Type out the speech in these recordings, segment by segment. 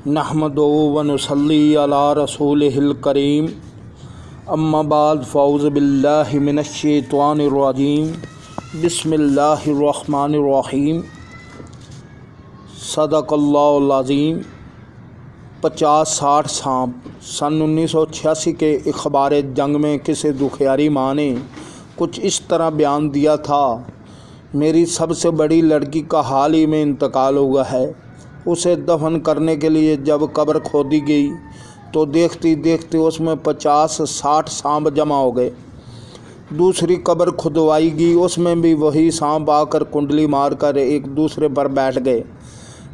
नहमदुहु व नुसल्ली अला रसूलिहिल करीम अम्मा बाद फ़ऊज़ु बिल्लाहि मिनश्शैतानिर रजीम बिस्मिल्लाहिर रहमानिर रहीम सदक़ल्लाहुल अज़ीम। 50-60 सांप। सन 1986 के अखबार जंग में किसी दुखियारी माँ ने कुछ इस तरह बयान दिया था, मेरी सबसे बड़ी लड़की का हाल ही में इंतकाल हुआ है। उसे दफन करने के लिए जब कब्र खोदी गई तो देखती देखती उसमें 50-60 सांप जमा हो गए। दूसरी कब्र खुदवाई गई, उसमें भी वही सांप आकर कुंडली मारकर एक दूसरे पर बैठ गए।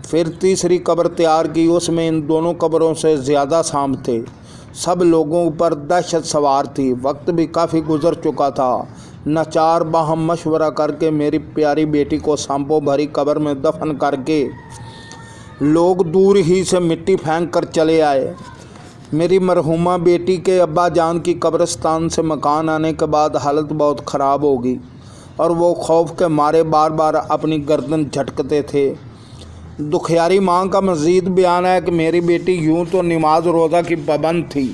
फिर तीसरी कब्र तैयार की, उसमें इन दोनों कब्रों से ज़्यादा सांप थे। सब लोगों पर दहशत सवार थी। वक्त भी काफ़ी गुजर चुका था। नाचार बाहम मशवरा करके मेरी प्यारी बेटी को सांपों भरी कब्र में दफन करके लोग दूर ही से मिट्टी फेंक कर चले आए। मेरी मरहूमा बेटी के अब्बा जान की कब्रिस्तान से मकान आने के बाद हालत बहुत ख़राब होगी और वो खौफ के मारे बार बार अपनी गर्दन झटकते थे। दुखियारी माँ का मज़ीद बयान है कि मेरी बेटी यूँ तो नमाज रोज़ा की पाबंद थी,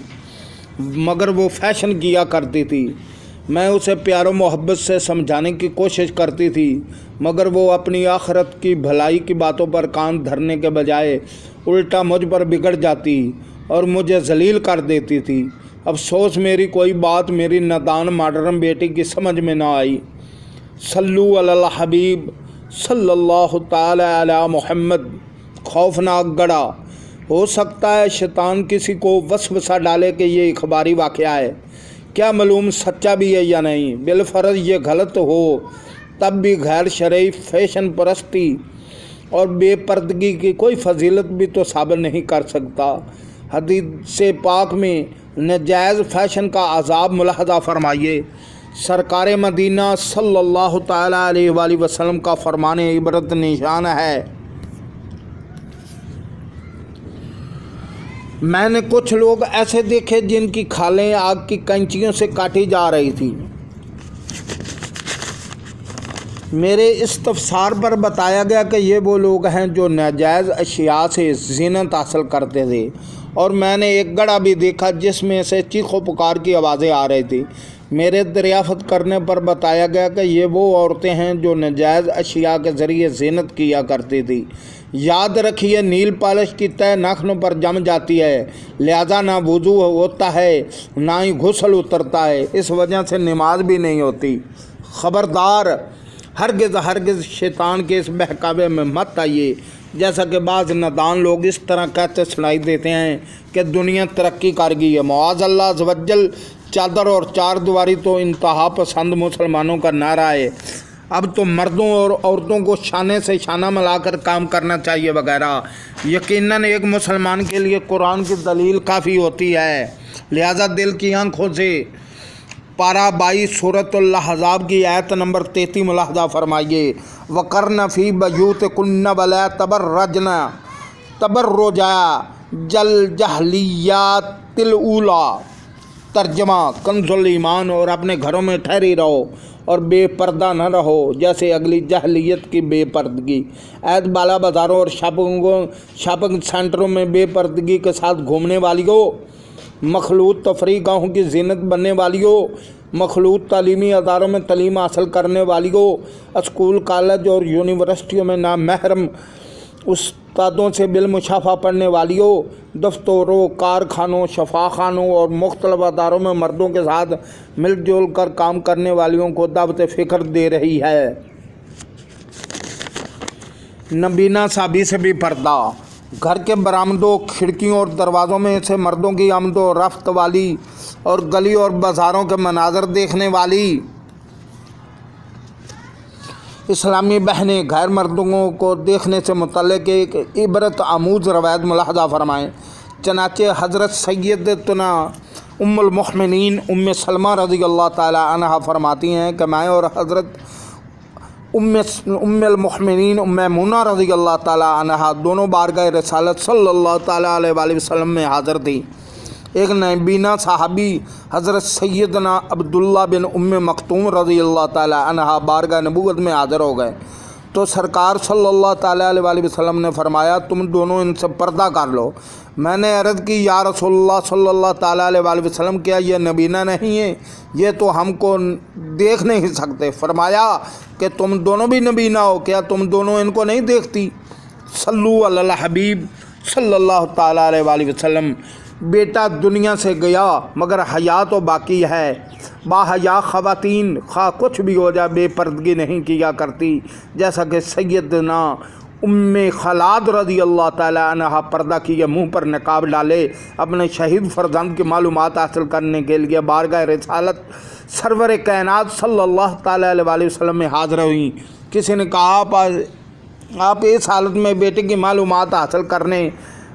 मगर वो फैशन किया करती थी। मैं उसे प्यारो मोहब्बत से समझाने की कोशिश करती थी, मगर वो अपनी आखिरत की भलाई की बातों पर कान धरने के बजाय उल्टा मुझ पर बिगड़ जाती और मुझे जलील कर देती थी। अफसोस मेरी कोई बात मेरी नादान मॉडर्न बेटी की समझ में ना आई। सल्लु अलल हबीब सल्लल्लाहु ताला अला मुहम्मद। खौफनाक गड़ा। हो सकता है शैतान किसी को वसवसा डाले कि ये इखबारी वाक़या है, क्या मालूम सच्चा भी है या नहीं। बिलफर्ज ये गलत हो तब भी गैर शरई फैशन परस्ती और बेपर्दगी की कोई फजीलत भी तो साबित नहीं कर सकता। हदीस पाक में नाजायज़ फ़ैशन का अज़ाब मुलाहज़ा फरमाइए। सरकार मदीना सल्लल्लाहु ताला अलैहि वसल्लम का फरमान इबरत निशान है। मैंने कुछ लोग ऐसे देखे जिनकी खालें आग की कैंचियों से काटी जा रही थी। मेरे इस्तफसार पर बताया गया कि ये वो लोग हैं जो नाजायज़ अशिया से ज़ीनत हासिल करते थे, और मैंने एक गड़ा भी देखा जिसमें से चीखों पुकार की आवाज़ें आ रही थी। मेरे दरियाफ़त करने पर बताया गया कि ये वो औरतें हैं जो नाजायज़ अशिया के ज़रिए ज़ीनत किया करती थी। याद रखिए, नील पॉलिश की तय नाखनों पर जम जाती है, लिहाजा ना वुज़ू होता है ना ही गुस्ल उतरता है। इस वजह से नमाज भी नहीं होती। ख़बरदार, हरगिज़ शैतान के इस बहकावे में मत आइए। जैसा कि बाज़ नादान लोग इस तरह कहते सुनाई देते हैं कि दुनिया तरक्की कर गई है। मौज़ अल्लाह अज़्ज़ वजल। चादर और चार दीवारी तो इंतहा पसंद मुसलमानों का नारा है। अब तो मर्दों और औरतों को शाने से शाना मिलाकर काम करना चाहिए वगैरह। यकीनन एक मुसलमान के लिए कुरान की दलील काफ़ी होती है, लिहाजा दिल की आँखों से पारा 22 सूरतुल अहज़ाब की आयत नंबर 33 मुलाहज़ा फरमाइए। वक़र्न फ़ी बयूतिकुन्न वला तबर्रजना तबर्रुजा जल जहलिय्यातिल ऊला। तर्जमा कंजुल ईमान। और अपने घरों में ठहरी रहो और बेपर्दा न रहो जैसे अगली जहलियत की बेपर्दगी। ऐद बाला बाज़ारों और शॉपिंग सेंटरों में बेपर्दगी के साथ घूमने वालियों, मखलूत तफरी गाहों की जीनत बनने वालियों, मखलूत तालीमी अदारों में तालीम हासिल करने वालियों, स्कूल कॉलेज और यूनिवर्सिटियों में नामहरम उस्तादों से बिलमुशाफा पढ़ने वालियों, दफ्तरों, कारखानों, शफाखानों और मुख्तलिफ अदारों में मर्दों के साथ मिलजुल कर काम करने वालियों को दावत फ़िक्र दे रही है। नबीना साबी से भी पर्दा। घर के बरामदों, खिड़कियों और दरवाज़ों में से मर्दों की आमदो रफ्त वाली और गली और बाज़ारों के मनाजर देखने वाली इस्लामी बहनें गैर मर्दों को देखने से मुतल्लिक एक इबरत आमूज़ रवायत मुलाहज़ा फरमाएँ। चनाचे हज़रत सैयदतुना उम्मुल मुमिनीन उम्मे सलमा रज़ी अल्लाह ताला अन्हा फरमाती हैं कि मैं और हज़रत उम्मुल मुमिनीन मैमूना रज़ी अल्लाह ताला अन्हा दोनों बारगाह रसालत सल्लल्लाहु ताला अलैहि वसल्लम में हाज़िर थी। एक नबीना साहबी हज़रत सैयदना अब्दुल्ला बिन उम्मे मखतूम रज़ी अल्लाह ताला अन्हा बारगाह नबूवत में हाज़िर हो गए। تو سرکار صلی اللہ تعالیٰ علیہ وسلم نے فرمایا تم دونوں ان سے پردہ کر لو۔ میں نے عرض کی یا رسول اللہ صلی اللہ تعالیٰ علیہ وسلم کیا یہ نبینہ نہیں ہے؟ یہ تو ہم کو دیکھ نہیں سکتے۔ فرمایا کہ تم دونوں بھی نبینہ ہو، کیا تم دونوں ان کو نہیں دیکھتی؟ صلو علی الحبیب صلی اللہ تعالیٰ علیہ وسلم۔ بیٹا دنیا سے گیا مگر حیا تو باقی ہے۔ با حیا خواتین خواہ کچھ بھی ہو جائے بے پردگی نہیں کیا کرتی، جیسا کہ سیدنا ام خلاد رضی اللہ تعالیٰ عنہ پردہ کیے، منہ پر نقاب ڈالے، اپنے شہید فرزند کی معلومات حاصل کرنے کے لیے بارگاہ رسالت سرور کائنات صلی اللہ تعالیٰ علیہ وسلم میں حاضر ہوئیں۔ کسی نے کہا آپ اس حالت میں بیٹے کی معلومات حاصل کرنے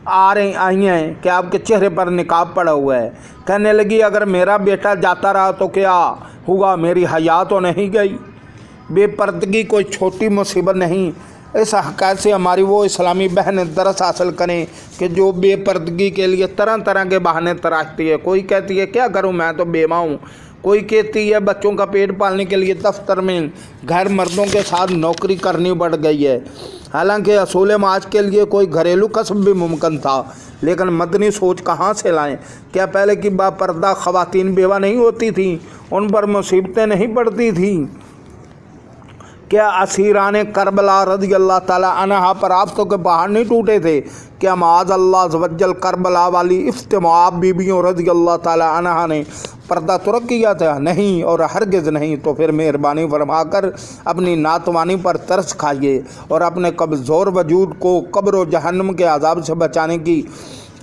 آئی ہیں کہ آپ کے چہرے پر نقاب پڑا ہوا ہے۔ کہنے لگی اگر میرا بیٹا جاتا رہا تو کیا ہوا؟ میری حیا تو نہیں گئی؟ بے پردگی کوئی چھوٹی مصیبت نہیں۔ اس حقیقت سے ہماری وہ اسلامی بہنیں درس حاصل کریں کہ جو بے پردگی کے لیے طرح طرح کے بہانے تراشتی ہے۔ کوئی کہتی ہے کیا کروں میں تو بیوہ ہوں، کوئی کہتی ہے بچوں کا پیٹ پالنے کے لیے دفتر میں غیر مردوں کے ساتھ نوکری کرنی پڑ گئی ہے۔ حالانکہ اصول معاش کے لیے کوئی گھریلو کسب بھی ممکن تھا، لیکن مدنی سوچ کہاں سے لائیں؟ کیا پہلے کی با پردہ خواتین بیوہ نہیں ہوتی تھیں؟ ان پر مصیبتیں نہیں پڑتی تھیں؟ کیا اسیران کربلا رضی اللہ تعالیٰ عنہ پر آفتوں کے پہاڑ نہیں ٹوٹے تھے؟ کیا معاذ اللہ عز و جل کربلا والی افتماعات بیبیوں رضی اللہ تعالیٰ عنہ نے پردہ ترک کیا تھا؟ نہیں اور ہرگز نہیں۔ تو پھر مہربانی فرما کر اپنی ناتوانی پر ترس کھائیے اور اپنے کمزور وجود کو قبر و جہنم کے عذاب سے بچانے کی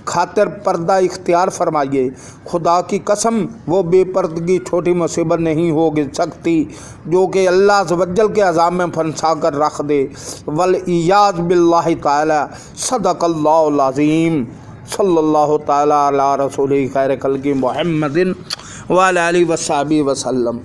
خاطر پردہ اختیار فرمائیے۔ خدا کی قسم وہ بے پردگی چھوٹی مصیبت نہیں ہو سکتی جو کہ اللہ عز و جل کے عذاب میں پھنسا کر رکھ دے۔ والعیاذ باللہ تعالی۔ صدق اللہ العظیم۔ صلی اللہ تعالی علی رسول خیر خلق محمد وعلی آلہ وصحبہ وسلم۔